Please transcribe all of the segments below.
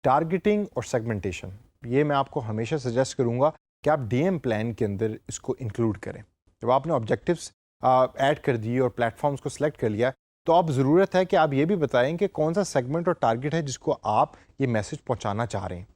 Targeting और segmentation, ये मैं आपको हमेशा सजेस्ट करूंगा कि आप डीएम प्लान के अंदर इसको इंक्लूड करें। जब आपने ऑब्जेक्टिव्स ऐड कर दिए और प्लेटफॉर्म्स को सिलेक्ट कर लिया, तो अब ज़रूरत है कि आप ये भी बताएं कि कौन सा सेगमेंट और टारगेट है जिसको आप ये मैसेज पहुंचाना चाह रहे हैं।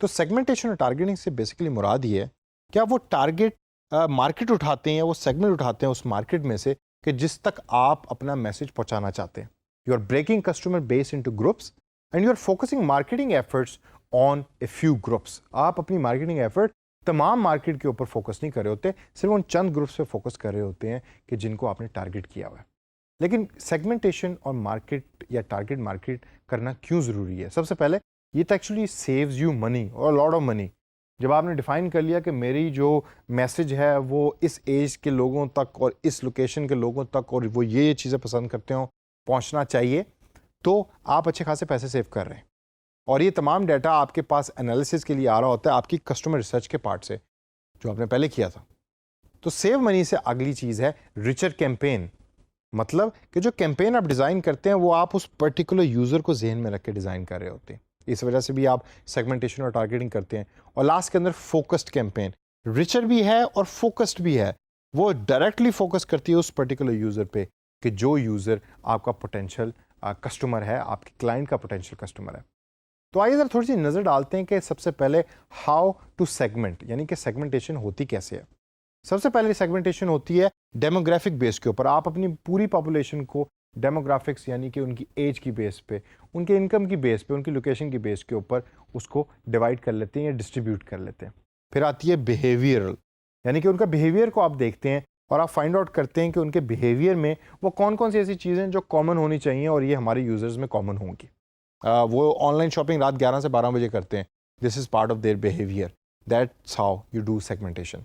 तो सेगमेंटेशन और टारगेटिंग से बेसिकली मुराद ये है कि आप वो टारगेट मार्केट उठाते हैं या वो सेगमेंट उठाते हैं उस मार्केट में से कि जिस तक आप अपना मैसेज पहुंचाना चाहते हैं। You are breaking customer base into groups and you are focusing marketing efforts on a few groups. आप अपनी मार्केटिंग एफर्ट तमाम मार्केट के ऊपर फोकस नहीं कर रहे होते, सिर्फ उन चंद ग्रुप्स पे फोकस कर रहे होते हैं कि जिनको आपने टारगेट किया हुआ है। लेकिन सेगमेंटेशन और मार्केट या टारगेट मार्केट करना क्यों ज़रूरी है? सबसे पहले ये तो एक्चुअली सेव्स यू मनी और लॉट ऑफ मनी। जब आपने डिफाइन कर लिया कि मेरी जो मैसेज है वो इस एज के लोगों तक और इस लोकेशन के लोगों तक और वो ये चीज़ें पसंद करते हो पहुंचना चाहिए, तो आप अच्छे खासे पैसे सेव कर रहे हैं। और ये तमाम डाटा आपके पास एनालिसिस के लिए आ रहा होता है आपकी कस्टमर रिसर्च के पार्ट से जो आपने पहले किया था। तो सेव मनी से अगली चीज़ है रिचर कैंपेन। मतलब कि जो कैंपेन आप डिज़ाइन करते हैं वो आप उस पर्टिकुलर यूज़र को जहन में रख के डिज़ाइन कर रहे होते हैं। इस वजह से भी आप सेगमेंटेशन और टारगेटिंग करते हैं। और लास्ट के अंदर फोकस्ड कैंपेन, रिचर भी है और फोकस्ड भी है। वो डायरेक्टली फोकस करती है उस पर्टिकुलर यूज़र पे कि जो यूज़र आपका पोटेंशियल कस्टमर है, आपके क्लाइंट का पोटेंशियल कस्टमर है। तो आइए ज़रा थोड़ी सी नज़र डालते हैं कि सबसे पहले हाउ टू सेगमेंट, यानी कि सेगमेंटेशन होती कैसे है। सबसे पहले सेगमेंटेशन होती है डेमोग्राफिक बेस के ऊपर। आप अपनी पूरी पॉपुलेशन को डेमोग्राफिक्स यानी कि उनकी एज की बेस पे, उनके इनकम की बेस पे, उनकी लोकेशन की बेस के ऊपर उसको डिवाइड कर लेते हैं या डिस्ट्रीब्यूट कर लेते हैं। फिर आती है बिहेवियरल, यानी कि उनका बिहेवियर को आप देखते हैं और आप फाइंड आउट करते हैं कि उनके बिहेवियर में वो कौन कौन सी ऐसी चीज़ें जो कॉमन होनी चाहिए और ये हमारे यूज़र्स में कॉमन होंगी। वो ऑनलाइन शॉपिंग रात 11 से 12 बजे करते हैं, this is part of their behaviour, that's how you do segmentation.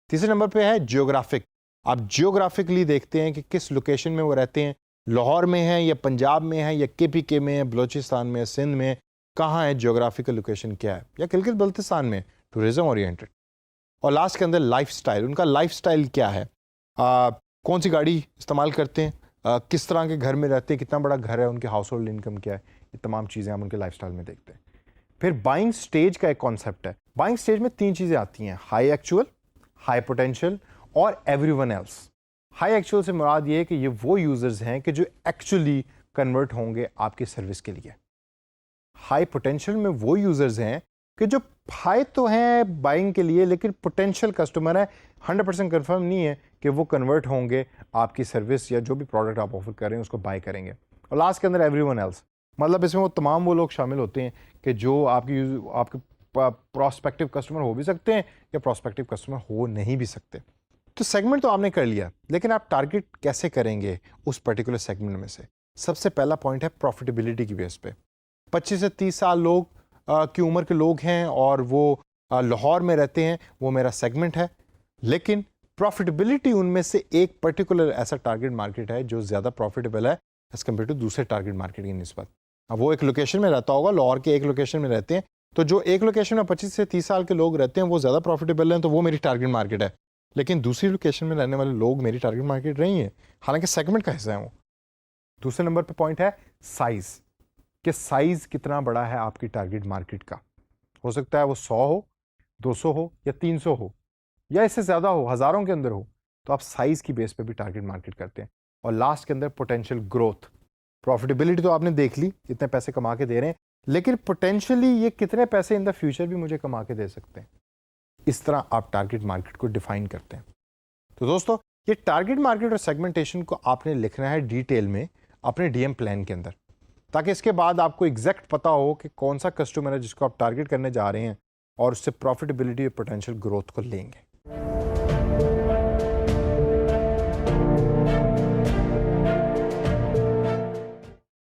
तीसरे नंबर पे है जियोग्राफिक। आप जियोग्राफिकली देखते हैं कि किस लोकेशन में वो रहते हैं, लाहौर में है या पंजाब में है या केपीके में है, बलोचिस्तान में, सिंध में, कहाँ है, जियोग्राफिकल लोकेशन क्या है, या किलगित बल्तिस्तान में, टूरिज्म ओरिएंटेड। और लास्ट के अंदर लाइफस्टाइल, उनका लाइफस्टाइल क्या है, कौन सी गाड़ी इस्तेमाल करते हैं, किस तरह के घर में रहते हैं, कितना बड़ा घर है, उनके हाउस होल्ड इनकम क्या है, ये तमाम चीज़ें हम उनके लाइफस्टाइल में देखते हैं। फिर बाइंग स्टेज का एक कॉन्सेप्ट है। बाइंग स्टेज में 3 चीज़ें आती हैं, हाई एक्चुअल, हाई पोटेंशियल और एवरीवन एल्स। हाई एक्चुअल से मुराद ये है कि ये वो यूजर्स हैं कि जो एक्चुअली कन्वर्ट होंगे आपकी सर्विस के लिए। हाई पोटेंशियल में वो यूजर्स हैं कि जो हाई तो हैं बाइंग के लिए लेकिन पोटेंशियल कस्टमर है, 100% कंफर्म नहीं है कि वो कन्वर्ट होंगे आपकी सर्विस या जो भी प्रोडक्ट आप ऑफर कर रहे हैं उसको बाय करेंगे। और लास्ट के अंदर एवरीवन एल्स, मतलब इसमें वो तमाम वो लोग शामिल होते हैं कि जो आपके प्रोस्पेक्टिव कस्टमर हो भी सकते हैं या प्रोस्पेक्टिव कस्टमर हो नहीं भी सकते। तो सेगमेंट तो आपने कर लिया, लेकिन आप टारगेट कैसे करेंगे उस पर्टिकुलर सेगमेंट में से? सबसे पहला पॉइंट है प्रॉफिटेबिलिटी की बेस पे। 25 से 30 साल लोग की उम्र के लोग हैं और वो लाहौर में रहते हैं, वो मेरा सेगमेंट है। लेकिन प्रॉफिटेबिलिटी उनमें से एक पर्टिकुलर ऐसा टारगेट मार्केट है जो ज़्यादा प्रॉफिटेबल है एज कम्पेयर टू दूसरे टारगेट मार्केट की निस्बत। अब वो एक लोकेशन में रहता होगा, लाहौर के एक लोकेशन में रहते हैं, तो जो एक लोकेशन में 25 से 30 साल के लोग रहते हैं वो ज़्यादा प्रॉफिटेबल हैं, तो वो मेरी टारगेट मार्केट है। लेकिन दूसरी लोकेशन में रहने वाले लोग मेरी टारगेट मार्केट नहीं है, हालांकि सेगमेंट का हिस्सा है वो। दूसरे नंबर पे पॉइंट है साइज, कि साइज कितना बड़ा है आपकी टारगेट मार्केट का। हो सकता है वो 100 हो, 200 हो या 300 हो या इससे ज़्यादा हो, हज़ारों के अंदर हो, तो आप साइज की बेस पे भी टारगेट मार्केट करते हैं। और लास्ट के अंदर पोटेंशियल ग्रोथ। प्रॉफिटेबिलिटी तो आपने देख ली, इतने पैसे कमा के दे रहे हैं, लेकिन पोटेंशियली ये कितने पैसे इन द फ्यूचर भी मुझे कमा के दे सकते हैं। इस तरह आप टारगेट मार्केट को डिफाइन करते हैं। तो दोस्तों, ये टारगेट मार्केट और सेगमेंटेशन को आपने लिखना है डिटेल में अपने डीएम प्लान के अंदर, ताकि इसके बाद आपको एग्जैक्ट पता हो कि कौन सा कस्टमर है जिसको आप टारगेट करने जा रहे हैं और उससे प्रॉफिटेबिलिटी और पोटेंशियल ग्रोथ को लेंगे।